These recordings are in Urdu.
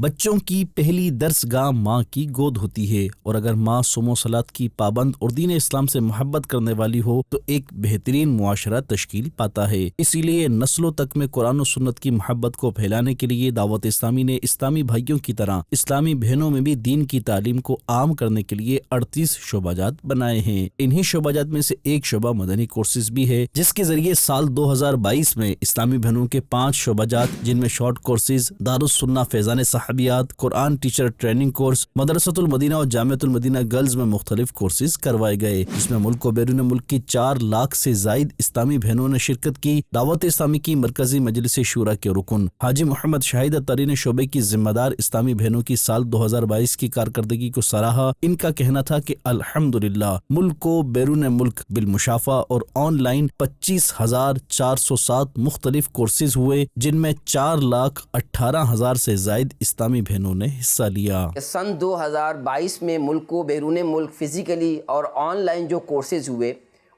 بچوں کی پہلی درسگاہ ماں کی گود ہوتی ہے، اور اگر ماں صوم و صلات کی پابند اور دین اسلام سے محبت کرنے والی ہو تو ایک بہترین معاشرہ تشکیل پاتا ہے۔ اسی لیے نسلوں تک میں قرآن و سنت کی محبت کو پھیلانے کے لیے دعوت اسلامی نے اسلامی بھائیوں کی طرح اسلامی بہنوں میں بھی دین کی تعلیم کو عام کرنے کے لیے 38 شعبہ جات بنائے ہیں۔ انہی شعبہ جات میں سے ایک شعبہ مدنی کورسز بھی ہے، جس کے ذریعے سال 2022 میں اسلامی بہنوں کے 5 شعبہ جات، جن میں شارٹ کورسز، دارالسنہ فیضان صحابیات، قرآن ٹیچر ٹریننگ کورس، مدرسۃ المدینہ اور جامعۃ المدینہ گرلز میں مختلف کورسز کروائے گئے، جس میں ملک و بیرون ملک کی 4 لاکھ سے زائد اسلامی بہنوں نے شرکت کی۔ دعوت اسلامی کی مرکزی مجلس شورا کے رکن حاجی محمد شاہد اتاری نے شعبے کی ذمہ دار اسلامی بہنوں کی سال 2022 کی کارکردگی کو سراہا۔ ان کا کہنا تھا کہ الحمدللہ ملک و بیرون ملک بالمشافہ اور آن لائن 25,407 مختلف کورسز ہوئے، جن میں 4,18,000 سے زائد اسلامی بہنوں نے حصہ لیا۔ سن 2022 میں ملک و بیرون ملک فزیکلی اور آن لائن جو کورسز ہوئے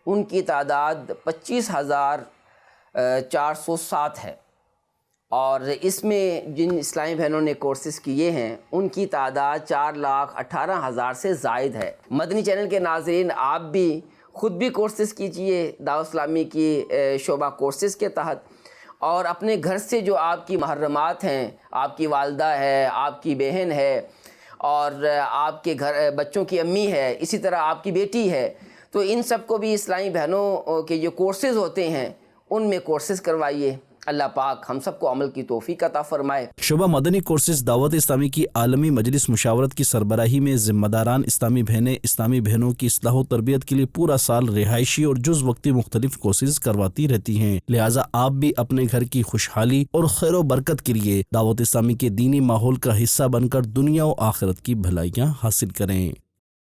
ان کی تعداد 25,407 ہے، اور اس میں جن اسلامی بہنوں نے کورسز کیے ہیں ان کی تعداد 4,18,000 سے زائد ہے۔ مدنی چینل کے ناظرین، آپ بھی خود بھی کورسز کیجئے دعوت اسلامی کی شعبہ کورسز کے تحت، اور اپنے گھر سے جو آپ کی محرمات ہیں، آپ کی والدہ ہے، آپ کی بہن ہے، اور آپ کے گھر بچوں کی امی ہے، اسی طرح آپ کی بیٹی ہے، تو ان سب کو بھی اسلامی بہنوں کے جو کورسز ہوتے ہیں ان میں کورسز کروائیے۔ اللہ پاک ہم سب کو عمل کی توفیق عطا فرمائے۔ شعبہ مدنی کورسز دعوت اسلامی کی عالمی مجلس مشاورت کی سربراہی میں ذمہ داران اسلامی بہنیں اسلامی بہنوں کی اصلاح و تربیت کے لیے پورا سال رہائشی اور جز وقتی مختلف کورسز کرواتی رہتی ہیں، لہٰذا آپ بھی اپنے گھر کی خوشحالی اور خیر و برکت کے لیے دعوت اسلامی کے دینی ماحول کا حصہ بن کر دنیا و آخرت کی بھلائیاں حاصل کریں۔